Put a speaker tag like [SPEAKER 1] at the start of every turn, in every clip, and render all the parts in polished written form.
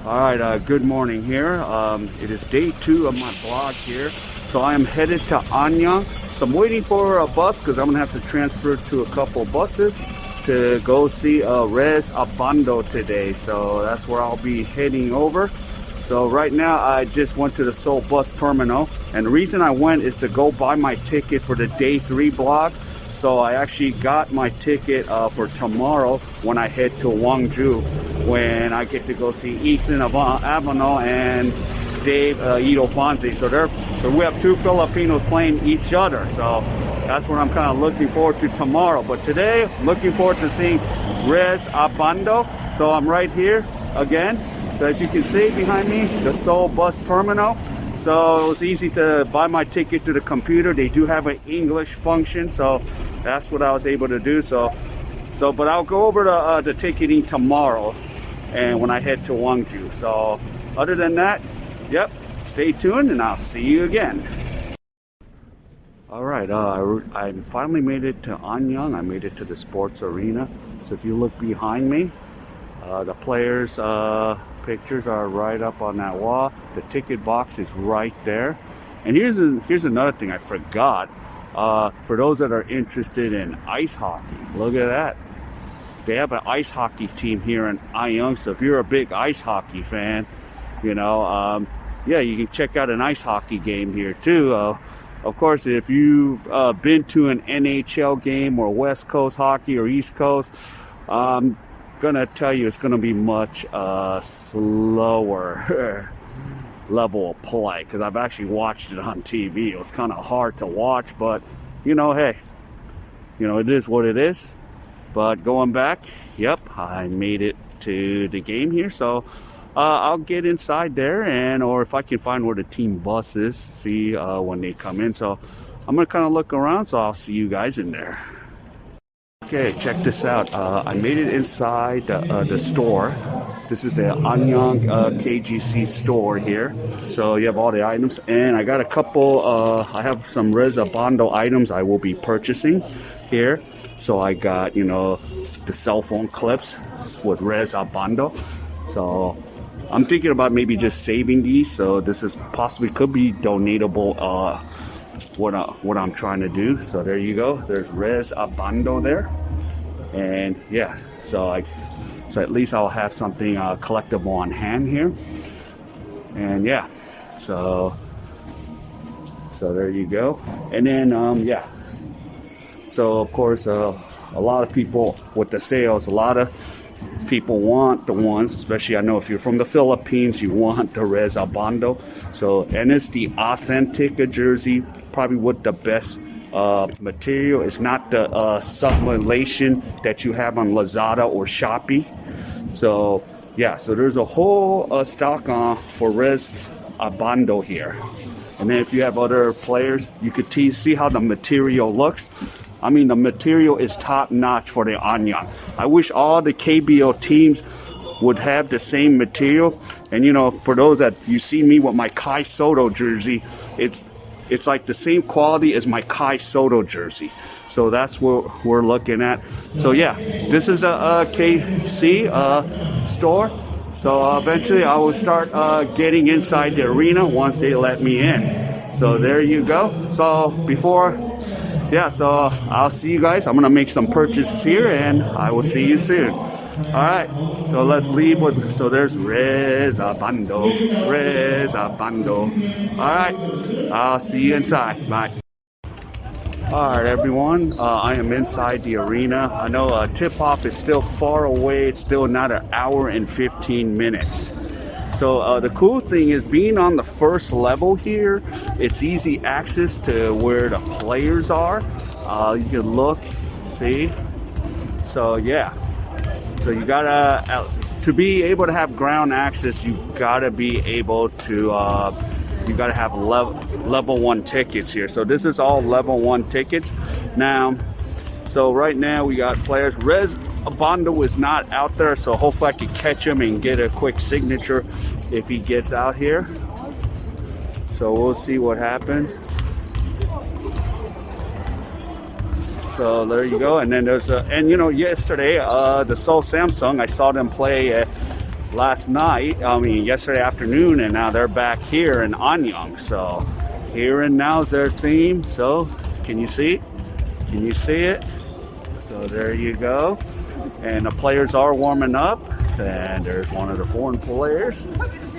[SPEAKER 1] Alright, good morning here. It is day 2 of my vlog here. So I am headed to Anyang. So I'm waiting for a bus because I'm going to have to transfer to a couple buses to go see rhenz abando today. So that's where I'll be heading over. So right now I just went to the Seoul bus terminal. And the reason I went is to go buy my ticket for the day 3 vlog. So I actually got my ticket for tomorrow when I head to Gwangju, when I get to go see Ethan Abano and Dave Ito Fonzie. So we have 2 Filipinos playing each other. So that's what I'm kind of looking forward to tomorrow. But today, looking forward to seeing rhenz abando. So I'm right here again. So as you can see behind me, the Seoul bus terminal. So it was easy to buy my ticket to the computer. They do have an English function, so that's what I was able to do. But I'll go over the ticketing tomorrow, and when I head to Gwangju. So other than that, yep, stay tuned, and I'll see you again. All right, I finally made it to Anyang. I made it to the sports arena. So if you look behind me, the players' pictures are right up on that wall. The ticket box is right there. And here's another thing I forgot. For those that are interested in ice hockey, look at that. They have an ice hockey team here in Anyang. So if you're a big ice hockey fan, you know, yeah, you can check out an ice hockey game here too. Of course, if you've been to an NHL game or West Coast hockey or East Coast, gonna tell you it's gonna be much slower level of play, because I've actually watched it on TV. It was kind of hard to watch, but you know, hey, you know, it is what it is. But going back, yep, I made it to the game here. So I'll get inside there, or if I can find where the team bus is, see when they come in. So I'm gonna kind of look around, so I'll see you guys in there. Okay, check this out. I made it inside the store. This is the Anyang KGC store here. So you have all the items, and I got a couple. I have some rhenz abando items I will be purchasing here. So I got, you know, the cell phone clips with rhenz abando. So I'm thinking about maybe just saving these. So this is possibly could be donatable. What I'm trying to do. So there you go. There's rhenz abando there, and yeah. So at least I'll have something collectible on hand here. And yeah. So there you go. And then yeah. So of course, a lot of people with the sales, a lot of people want the ones, especially I know if you're from the Philippines, you want the rhenz abando. So, and it's the authentic jersey, probably with the best material. It's not the sublimation that you have on Lazada or Shopee. So yeah, so there's a whole stock for rhenz abando here. And then if you have other players, you could see how the material looks. I mean, the material is top notch for the Anyang. I wish all the KBL teams would have the same material. And you know, for those that you see me with my Kai Soto jersey, it's like the same quality as my Kai Soto jersey. So that's what we're looking at. So yeah, this is a KC store. So eventually I will start getting inside the arena once they let me in. So there you go. So yeah, so I'll see you guys. I'm gonna make some purchases here, and I will see you soon. All right, so let's leave with, so there's rhenz abando. All right, I'll see you inside. Bye. All right, everyone, I am inside the arena. I know tip-off is still far away. It's still not an hour and 15 minutes. So the cool thing is, being on the first level here, it's easy access to where the players are. You can look, see. So yeah, so you gotta to be able to have ground access, you gotta be able to you gotta have level 1 tickets here. So this is all level 1 tickets now. So right now we got players. rhenz abando is not out there, so hopefully I can catch him and get a quick signature if he gets out here. So we'll see what happens. So there you go. And then there's and you know, yesterday the Seoul Samsung, I saw them play last night, yesterday afternoon, and now they're back here in Anyang. So here and now is their theme. So can you see? Can you see it? So there you go. And the players are warming up, and there's one of the foreign players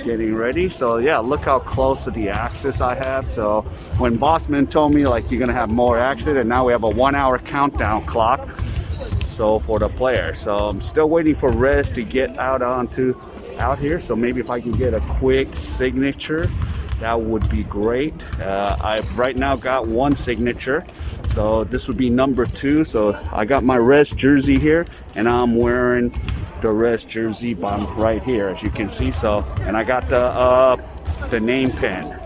[SPEAKER 1] getting ready. So yeah, look how close to the axis I have. So when Bossman told me like you're gonna have more action, and now we have a 1 hour countdown clock. So for the player, so I'm still waiting for Rez to get out here. So maybe if I can get a quick signature, that would be great. I've right now got one signature, so this would be number 2. So I got my Rez jersey here, and I'm wearing the Rez jersey right here, as you can see. So, and I got the name pen.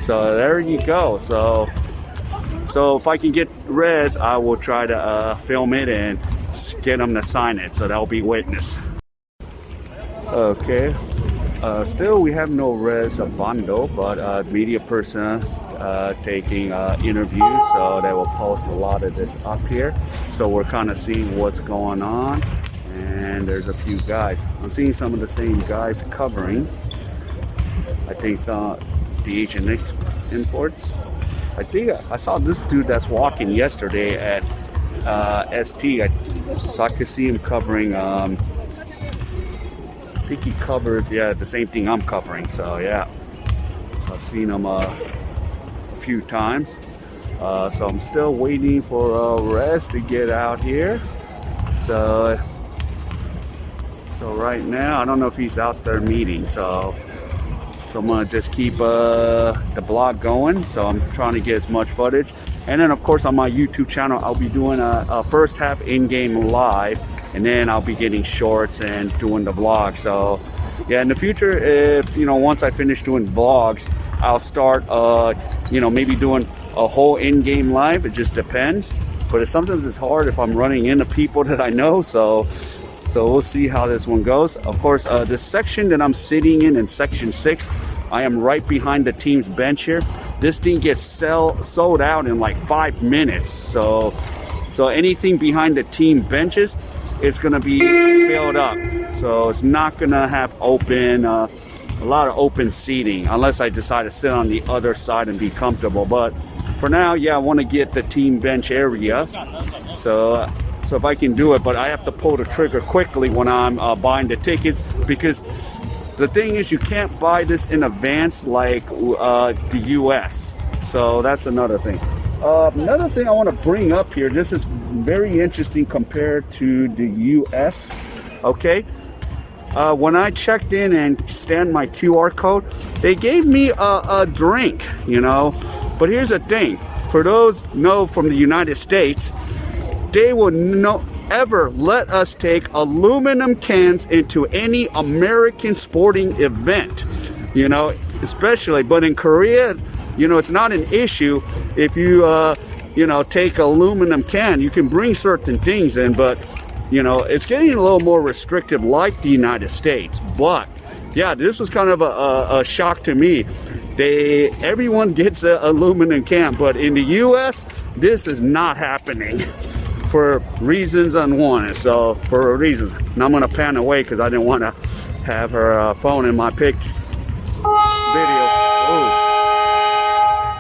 [SPEAKER 1] So there you go. So if I can get Rez, I will try to film it and get him to sign it. So that'll be witness. Okay. Still, we have no Rez abando, but media person taking interviews, so they will post a lot of this up here. So we're kind of seeing what's going on, and there's a few guys. I'm seeing some of the same guys covering. I think the Asian imports. I think I saw this dude that's walking yesterday at ST, so I could see him covering. I think he covers, the same thing I'm covering. So yeah, so I've seen him a few times. So I'm still waiting for Rez to get out here. So right now, I don't know if he's out there meeting. So I'm gonna just keep the blog going. So I'm trying to get as much footage. And then of course on my YouTube channel, I'll be doing a first half in-game live, and then I'll be getting shorts and doing the vlog. So yeah, in the future, if once I finish doing vlogs, I'll start maybe doing a whole in-game live. It just depends. But sometimes it's hard if I'm running into people that I know. So we'll see how this one goes. Of course, the section that I'm sitting in section 6, I am right behind the team's bench here. This thing gets sold out in like 5 minutes. So anything behind the team benches is gonna be filled up. So it's not gonna have open, a lot of open seating, unless I decide to sit on the other side and be comfortable. But for now, yeah, I wanna get the team bench area. So if I can do it, but I have to pull the trigger quickly when I'm buying the tickets, because the thing is, you can't buy this in advance like the US. So that's another thing. Another thing I want to bring up here, this is very interesting compared to the US. Okay, when I checked in and scanned my QR code, they gave me a drink, but here's the thing. For those know from the United States, they will ever let us take aluminum cans into any American sporting event, especially. But in Korea, it's not an issue if you take aluminum can. You can bring certain things in, but it's getting a little more restrictive like the United States. But yeah, this was kind of a shock to me. Everyone gets an aluminum can, but in the US, this is not happening. For reasons unwanted. So for reasons, and I'm gonna pan away because I didn't want to have her phone in my video. Ooh.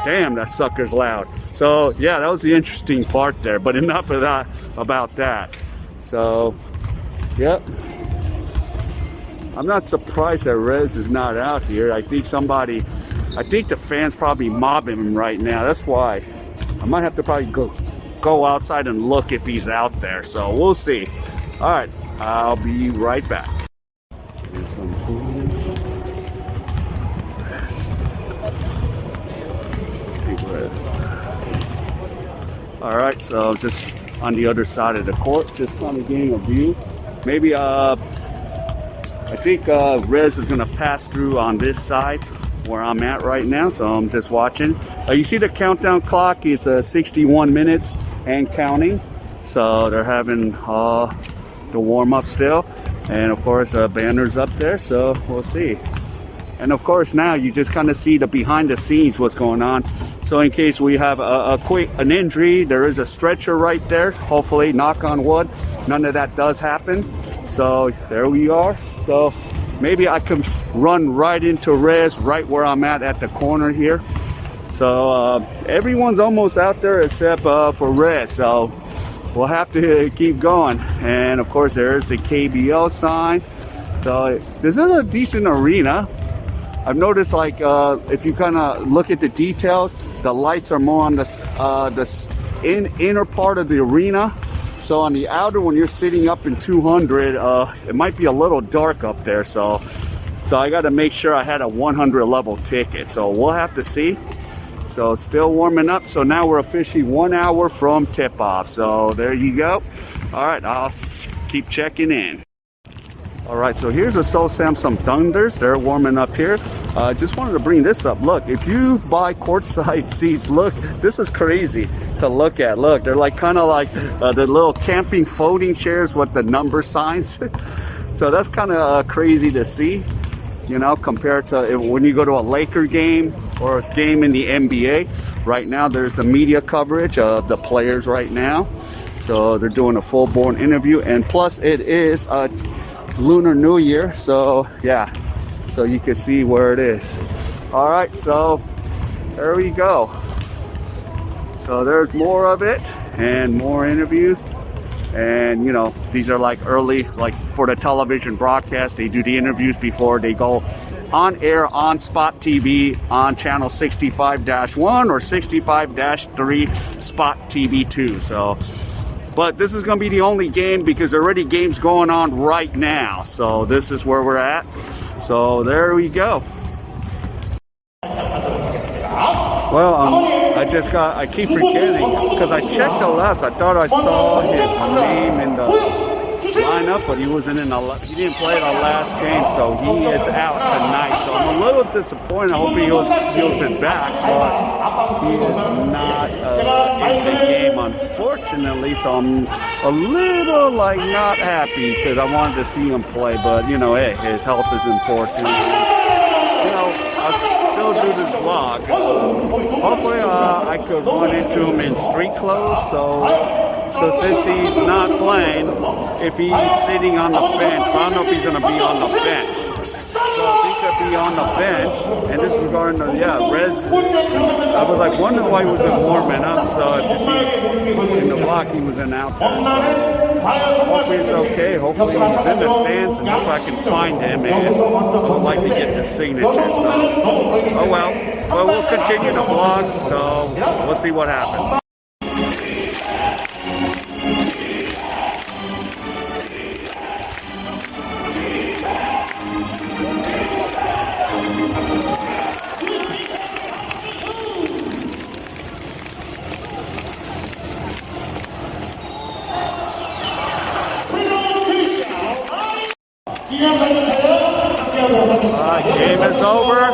[SPEAKER 1] Damn, that sucker's loud. So yeah, that was the interesting part there. But enough of that about that. So yep, I'm not surprised that Rez is not out here. I think the fans probably mobbing him right now. That's why I might have to probably go outside and look if he's out there. So we'll see. All right, I'll be right back. All right, so just on the other side of the court, just kind of getting a view. Maybe I think Rez is gonna pass through on this side where I'm at right now, so I'm just watching. You see the countdown clock, it's 61 minutes and counting. So they're having the warm-up still, and of course banners up there, so we'll see. And of course now you just kind of see the behind the scenes what's going on. So in case we have an injury, there is a stretcher right there. Hopefully, knock on wood, none of that does happen. So there we are. So maybe I can run right into Rez right where I'm at the corner here. So everyone's almost out there except for Rez. So we'll have to keep going. And of course, there's the KBL sign. So this is a decent arena. I've noticed, like, if you kind of look at the details, the lights are more on the inner part of the arena. So on the outer, when you're sitting up in 200, it might be a little dark up there. So I got to make sure I had a 100 level ticket. So we'll have to see. So still warming up. So now we're officially 1 hour from tip off. So there you go. All right, I'll keep checking in. All right, so here's the Seoul Samsung Thunders. They're warming up here. Just wanted to bring this up. Look, if you buy courtside seats, look, this is crazy to look at. Look, they're like kind of like the little camping folding chairs with the number signs. So that's kind of crazy to see, you know, compared to when you go to a Laker game or a game in the NBA. Right now, there's the media coverage of the players right now. So they're doing a full-blown interview, and plus it is Lunar New Year, so yeah, so you can see where it is. All right, so there we go. So there's more of it and more interviews, and you know, these are like early, like for the television broadcast, they do the interviews before they go on air on Spot TV on channel 65-1 or 65-3 Spot TV 2. So but this is going to be the only game because there are already games going on right now. So this is where we're at. So there we go. Well, I keep forgetting because I checked the last. I thought I saw his name in the lineup, but he wasn't in he didn't play the last game, so he is out tonight. So I'm a little disappointed. Hopefully he'll be back, but he is not in the game, unfortunately. So I'm a little like not happy because I wanted to see him play, but you know, hey, his health is important. You know, I'll still do this vlog. Hopefully I could run into him in street clothes. So since he's not playing, if he's sitting on the bench, I don't know if he's going to be on the bench. So if he could be on the bench, and this is regarding the, Rez, I was like wondering why he wasn't warming up. So if you see in the vlog, he was in out there. So hopefully it's okay. Hopefully he's in the stands, and if I can find him, and I'd like to get the signature. So, oh well, we'll continue the vlog. So we'll see what happens. Game is over.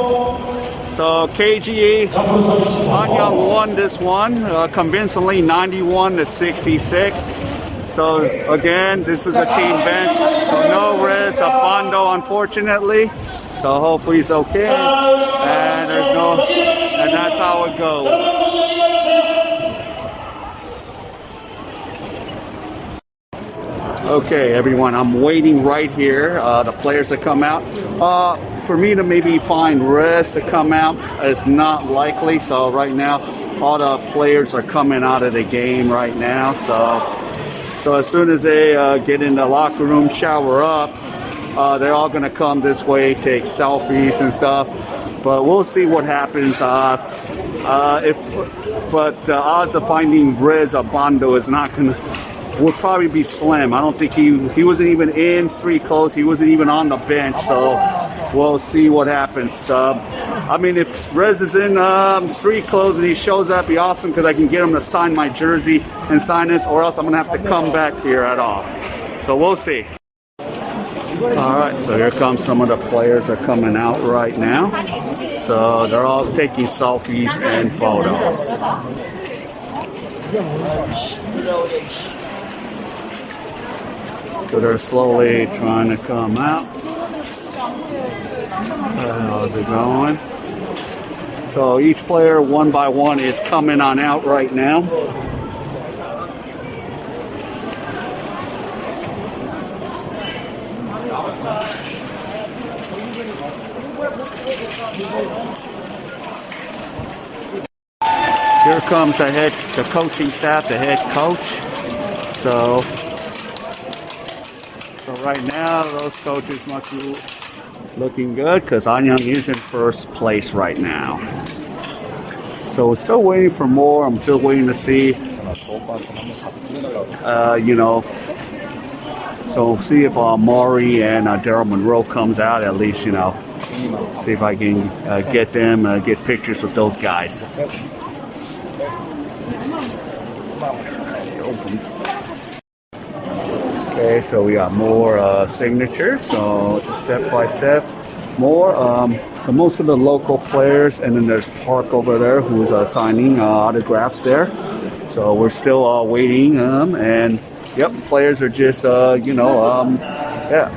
[SPEAKER 1] So KGE Anyang won this one convincingly, 91-66. So again, this is a team bench. So no rhenz, abando, unfortunately. So hopefully he's okay. And and that's how it goes. Okay, everyone, I'm waiting right here. The players to come out. For me to maybe find rhenz to come out is not likely. So right now, all the players are coming out of the game right now. So as soon as they get in the locker room, shower up, they're all going to come this way, take selfies and stuff. But we'll see what happens. But the odds of finding rhenz abando is not going to. Would probably be slim. I don't think he wasn't even in street clothes. He wasn't even on the bench. So we'll see what happens. I mean, if rhenz is in street clothes and he shows up, be awesome because I can get him to sign my jersey and sign this, or else I'm gonna have to come back here at all. So we'll see. All right, so here comes some of the players are coming out right now. So they're all taking selfies and photos. So they're slowly trying to come out. How's it going? So each player, one by one, is coming on out right now. Here comes the coaching staff, the head coach. So right now, those coaches must be looking good because Anyang is in first place right now. So we're still waiting for more. I'm still waiting to see, you know, so see if Maury and Daryl Monroe comes out at least, you know, see if I can get them, get pictures with those guys. Okay, so we got more signatures, so step by step, more. So most of the local players, and then there's Park over there who's signing autographs there. So we're still waiting, and yep, players are just, you know, yeah.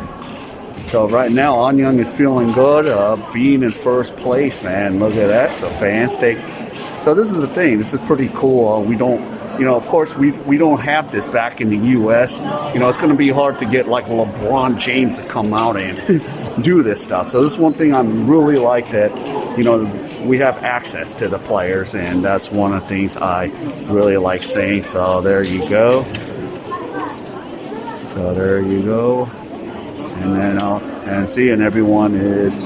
[SPEAKER 1] So right now, Anyang is feeling good, being in first place, man. Look at that. So fans take. So this is the thing. This is pretty cool. We don't. You know, of course, we don't have this back in the U.S. You know, it's going to be hard to get like LeBron James to come out and do this stuff. So this is one thing I'm really like that, you know, we have access to the players, and that's one of the things I really like seeing. So there you go. So there you go. And then and seeing everyone is,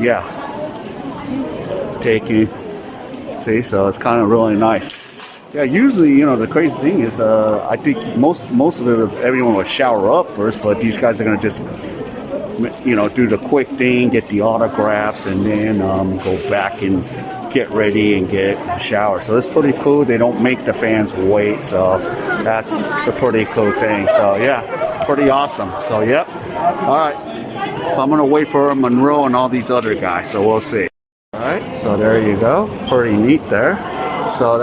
[SPEAKER 1] yeah, taking. See, so it's kind of really nice. Yeah, usually, you know, the crazy thing is, I think most of it, everyone will shower up first, but these guys are going to just, you know, do the quick thing, get the autographs, and then go back and get ready and get a shower. So it's pretty cool. They don't make the fans wait, so that's the pretty cool thing. So yeah, pretty awesome. So yep. All right. So I'm going to wait for Monroe and all these other guys, so we'll see. All right. So there you go. Pretty neat there. So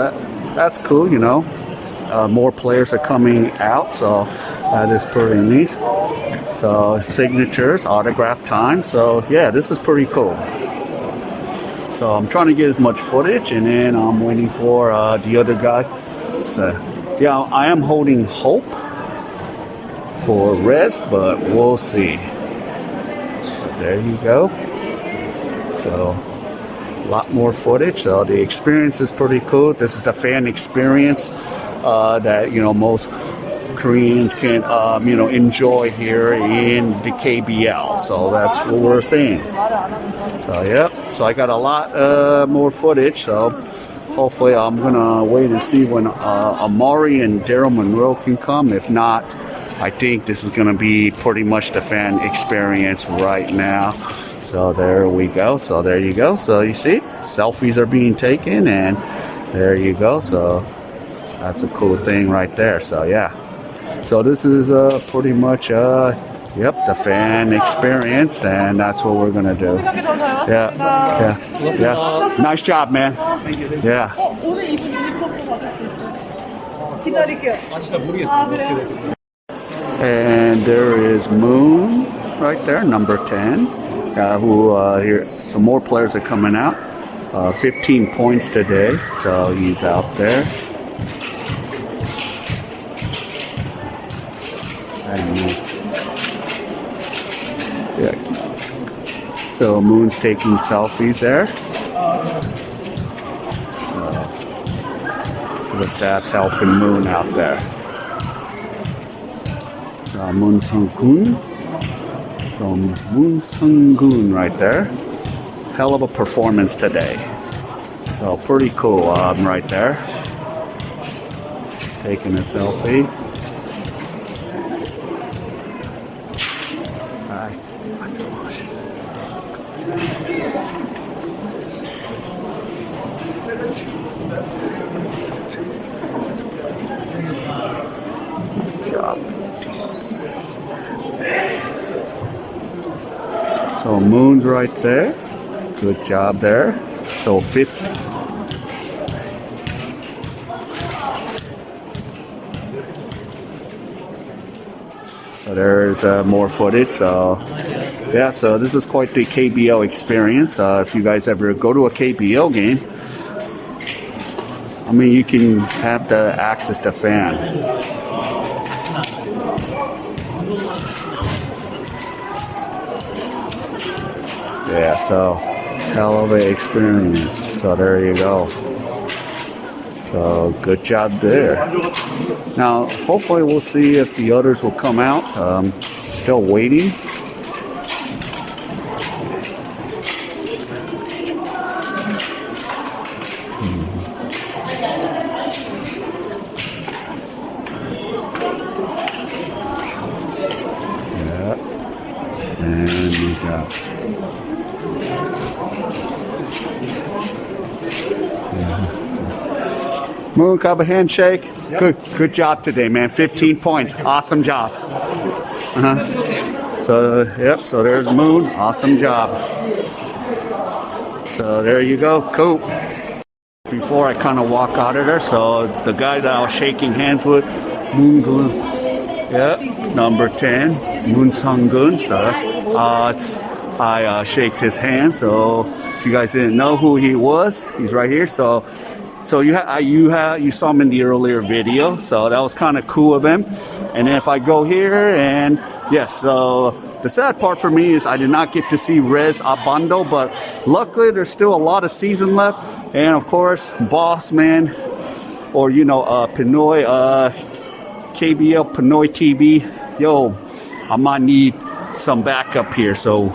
[SPEAKER 1] that's cool, you know. More players are coming out, so that is pretty neat. So signatures, autograph time. So yeah, this is pretty cool. So I'm trying to get as much footage, and then I'm waiting for the other guy. So yeah, I am holding hope for rest, but we'll see. So there you go. So a lot more footage. So the experience is pretty cool. This is the fan experience that, you know, most Koreans can, you know, enjoy here in the KBL. So that's what we're seeing. So yep. So I got a lot more footage. So hopefully I'm gonna wait and see when Amari and Daryl Monroe can come. If not, I think this is gonna be pretty much the fan experience right now. So there we go. So there you go. So you see, selfies are being taken, and there you go. So that's a cool thing right there. So yeah. So this is pretty much yep, the fan experience, and that's what we're gonna do. Yeah, yeah, yeah. Nice job, man. Yeah. And there is Moon right there, number 10. Who here? Some more players are coming out. 15 points today, so he's out there. And, yeah. So Moon's taking selfies there. So the staff's helping Moon out there. Moon Sung-kun. So Moon Sung-gun right there. Hell of a performance today. So pretty cool right there. Taking a selfie. So Moon's right there. Good job there. So 50. So there's more footage. So yeah, so this is quite the KBL experience. If you guys ever go to a KBL game, I mean, you can have the access to fan. Yeah, so hell of an experience. So there you go. So good job there. Now, hopefully we'll see if the others will come out. Still waiting. And we got Moon, cup of handshake. Yep. Good job today, man. 15 points. Awesome job. So, yep, so there's Moon. Awesome job. So there you go. Cool. Before I kind of walk out of there, so the guy that I was shaking hands with, Moon Gun. Yep, number 10, Moon Sung-gun. So I shaked his hand. So if you guys didn't know who he was, he's right here. So you saw him in the earlier video. So that was kind of cool of him. And then if I go here, and yes, so the sad part for me is I did not get to see rhenz abando, but luckily there's still a lot of season left. And of course, boss man, or Pinoy, KBL Pinoy TV, yo, I might need some backup here, so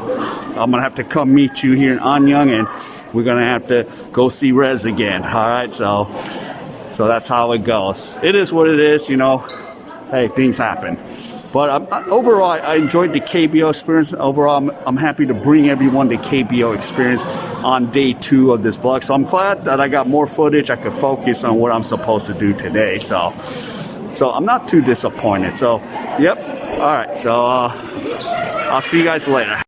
[SPEAKER 1] I'm gonna have to come meet you here in Anyang, and we're gonna have to go see rhenz again. All right, so that's how it goes. It is what it is, Hey, things happen. But overall, I enjoyed the KBL experience. Overall, I'm happy to bring everyone the KBL experience on day 2 of this vlog. So I'm glad that I got more footage. I could focus on what I'm supposed to do today. So I'm not too disappointed. So, yep. All right. So I'll see you guys later.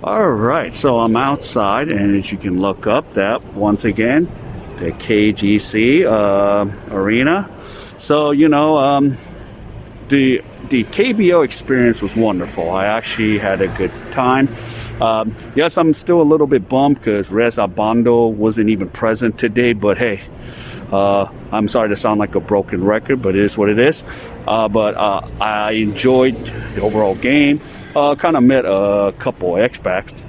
[SPEAKER 1] All right. So I'm outside, and as you can look up, that once again, the KGC arena. So the KBL experience was wonderful. I actually had a good time. Yes, I'm still a little bit bummed because rhenz abando wasn't even present today, but hey, I'm sorry to sound like a broken record, but it is what it is. But I enjoyed the overall game. Kind of met a couple expats,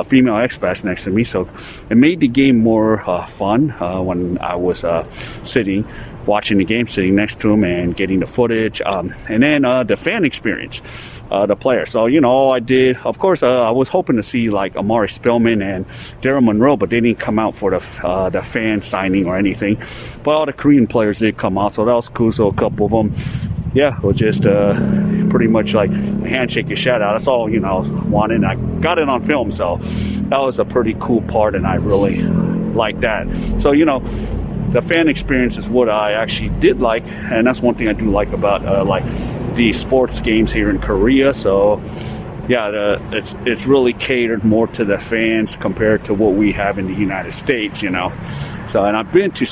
[SPEAKER 1] female expats next to me, so it made the game more fun when I was watching the game, sitting next to him and getting the footage, and then the fan experience, the player. So all I did, of course, I was hoping to see like Amari Spillman and Daryl Monroe, but they didn't come out for the fan signing or anything. But all the Korean players did come out, so that was cool. So a couple of them, were just pretty much like a handshake, a shout out. That's all I wanted. And I got it on film, so that was a pretty cool part, and I really liked that. So the fan experience is what I actually did like, and that's one thing I do like about like the sports games here in Korea. So it's really catered more to the fans compared to what we have in the United States, So, and I've been to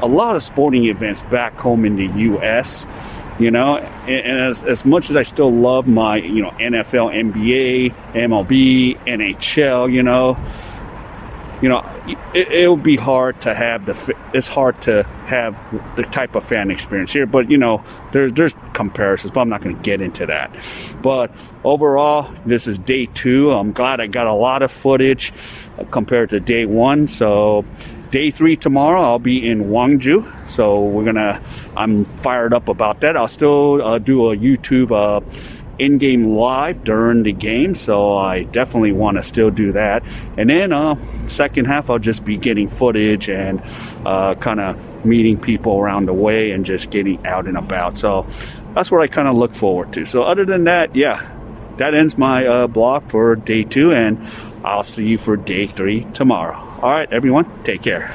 [SPEAKER 1] a lot of sporting events back home in the U.S., and as much as I still love my NFL, NBA, MLB, NHL, it would be hard to have it's hard to have the type of fan experience here, but there's comparisons, but I'm not going to get into that. But overall, this is day 2. I'm glad I got a lot of footage compared to day 1. So day 3 tomorrow, I'll be in Gwangju. So I'm fired up about that. I'll still do a YouTube in-game live during the game, so I definitely want to still do that. And then second half, I'll just be getting footage and kind of meeting people around the way and just getting out and about. So that's what I kind of look forward to. So other than that, that ends my vlog for day 2, and I'll see you for day 3 tomorrow. All right, everyone, take care.